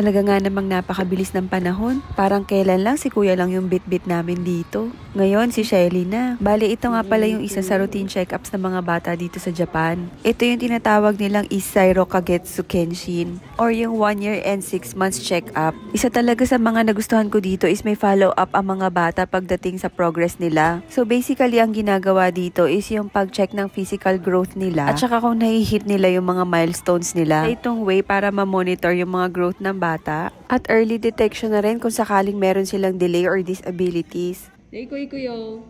Talaga nga namang napakabilis ng panahon. Parang kailan lang si kuya lang yung bit-bit namin dito. Ngayon si Shelly na. Bali ito nga pala yung isa sa routine check-ups ng mga bata dito sa Japan. Ito yung tinatawag nilang Isairo Kagetsu Kenshin or yung 1 year and 6 months check-up. Isa talaga sa mga nagustuhan ko dito is may follow-up ang mga bata pagdating sa progress nila. So basically ang ginagawa dito is yung pag-check ng physical growth nila at saka kung nai-hit nila yung mga milestones nila. Itong way para ma-monitor yung mga growth ng bata at early detection na rin kung sakaling meron silang delay or disabilities. Ikuyo.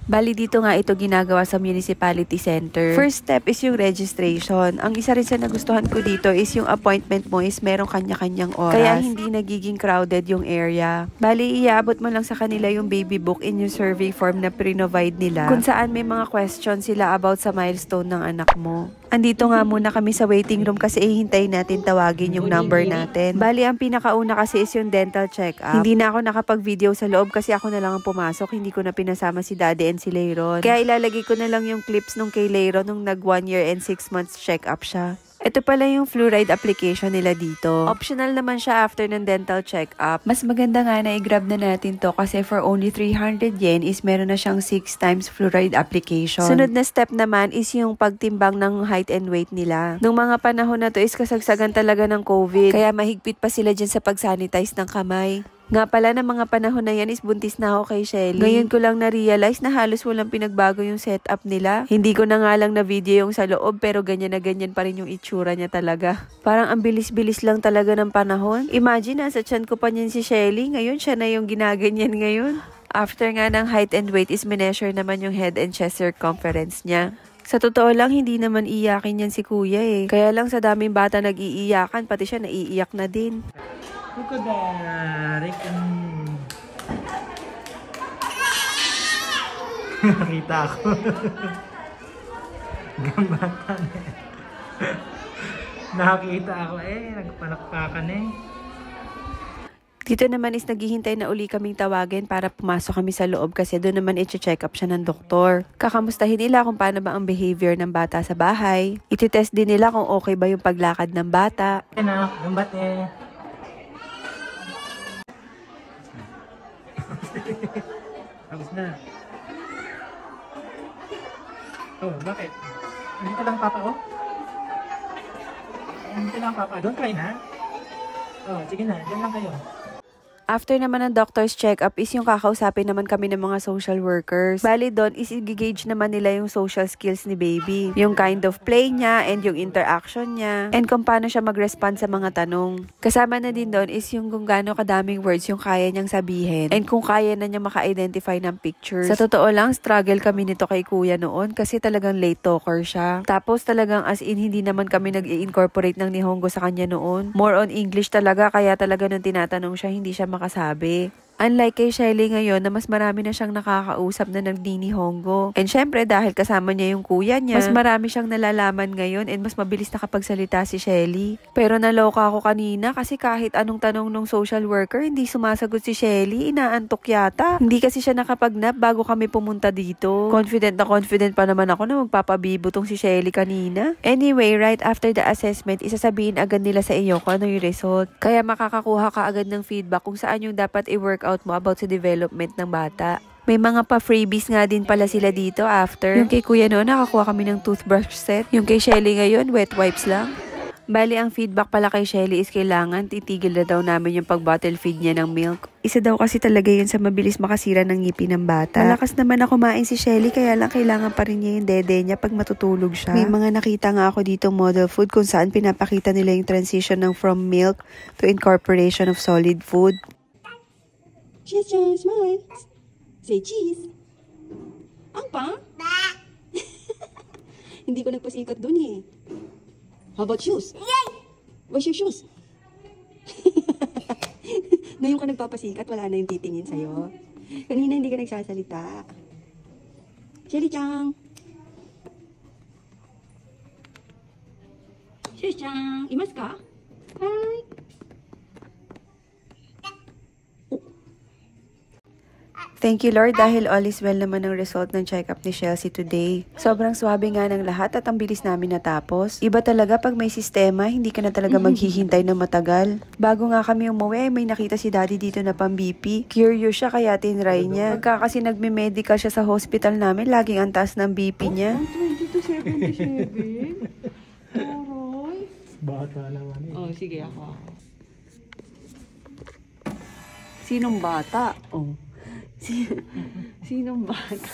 Bali dito nga ito ginagawa sa municipality center. First step is yung registration. Ang isa rin sa nagustuhan ko dito is yung appointment mo is merong kanya-kanyang oras. Kaya hindi nagiging crowded yung area. Bali iaabot mo lang sa kanila yung baby book in yung survey form na pre-provide nila kung saan may mga questions sila about sa milestone ng anak mo. Andito nga muna kami sa waiting room kasi ihintayin natin tawagin yung number natin. Bali, ang pinakauna kasi is yung dental check-up. Hindi na ako nakapag-video sa loob kasi ako na lang ang pumasok. Hindi ko na pinasama si Daddy and si Leiron. Kaya ilalagay ko na lang yung clips nung kay Leiron nung nag 1 year and 6 months check-up siya. Ito pala yung fluoride application nila dito. Optional naman siya after ng dental check-up. Mas maganda nga na i-grab na natin to kasi for only 300 yen is meron na siyang 6 times fluoride application. Sunod na step naman is yung pagtimbang ng height and weight nila. Nung mga panahon na to is kasagsagan talaga ng COVID. Kaya mahigpit pa sila dyan sa pag-sanitize ng kamay. Nga pala na mga panahon na yan is buntis na ako kay Shelly. Ngayon ko lang na-realize na halos walang pinagbago yung setup nila. Hindi ko na nga lang na video yung sa loob pero ganyan na ganyan pa rin yung itsura niya talaga. Parang ang bilis-bilis lang talaga ng panahon. Imagine, nasa tiyan ko pa niyan si Shelly. Ngayon siya na yung ginaganyan ngayon. After nga ng height and weight is measure naman yung head and chest circumference niya. Sa totoo lang, hindi naman iyakin yan si kuya eh. Kaya lang sa daming bata nag-iiyakan, pati siya naiiyak na din. Nakita ako. Gambata na. Nakakita ako nagpalakpakan eh. Dito naman is naghihintay na uli kaming tawagin para pumasok kami sa loob kasi doon naman i-check up siya ng doktor. Kakamustahin nila kung paano ba ang behavior ng bata sa bahay. Iti-test din nila kung okay ba yung paglakad ng bata. Gambate. Tapos na. Oh, bakit? Dito lang papa, oh. Dito lang papa. Don't try na. Oh, sige na. Diyan lang kayo. After naman ng doctor's check-up is yung kakausapin naman kami ng mga social workers. Bali doon is i-gauge naman nila yung social skills ni baby. Yung kind of play niya and yung interaction niya. And kung paano siya mag-respond sa mga tanong. Kasama na din doon is yung kung gaano kadaming words yung kaya niyang sabihin. And kung kaya na niya maka-identify ng pictures. Sa totoo lang, struggle kami nito kay kuya noon kasi talagang late talker siya. Tapos talagang as in hindi naman kami nag-i-incorporate ng Nihongo sa kanya noon. More on English talaga kaya talaga nung tinatanong siya hindi siya makasabi. Unlike kay Shelly ngayon na mas marami na siyang nakakausap na nagninihongo. And syempre dahil kasama niya yung kuya niya, mas marami siyang nalalaman ngayon and mas mabilis nakapagsalita si Shelly. Pero naloka ako kanina kasi kahit anong tanong ng social worker, hindi sumasagot si Shelly. Inaantok yata. Hindi kasi siya nakapag-nap bago kami pumunta dito. Confident pa naman ako na magpapabibo tong si Shelly kanina. Anyway, right after the assessment, isasabihin agad nila sa iyo kung ano yung result. Kaya makakakuha ka agad ng feedback kung saan yung dapat i-work out mo about sa development ng bata. May mga pa-freebies nga din pala sila dito after. Yung kay kuya noon, nakakuha kami ng toothbrush set. Yung kay Shelly ngayon, wet wipes lang. Bali, ang feedback pala kay Shelly is kailangan titigil na daw namin yung pag-bottle feed niya ng milk. Isa daw kasi talaga yun sa mabilis makasira ng ngipin ng bata. Malakas naman na kumain si Shelly kaya lang kailangan pa rin niya yung dede niya pag matutulog siya. May mga nakita nga ako dito model food kung saan pinapakita nila yung transition ng from milk to incorporation of solid food. Cheese, cheese, smile. Say cheese. Ang pa? Hindi ko nagpasikat dun eh. How about shoes? Where's your shoes? Ngayon ka nagpapasikat, wala na yung titingin sa'yo. Kanina hindi ka nagsasalita. Shelly-chan. Shelly-chan, imas ka? Hi. Thank you Lord dahil all is well naman ang result ng check-up ni Chelsea today. Sobrang swabe nga ng lahat at ang bilis namin natapos. Iba talaga pag may sistema, hindi ka na talaga maghihintay na matagal. Bago nga kami umuwi, may nakita si Daddy dito na pang-BP. Curious siya kaya tinry niya. Pagka kasi nagme-medical siya sa hospital namin, laging ang taas ng BP niya. 2277? Aroy. Bata naman eh. Oh, sige ako. Sinong bata? Oh. Sinong bata?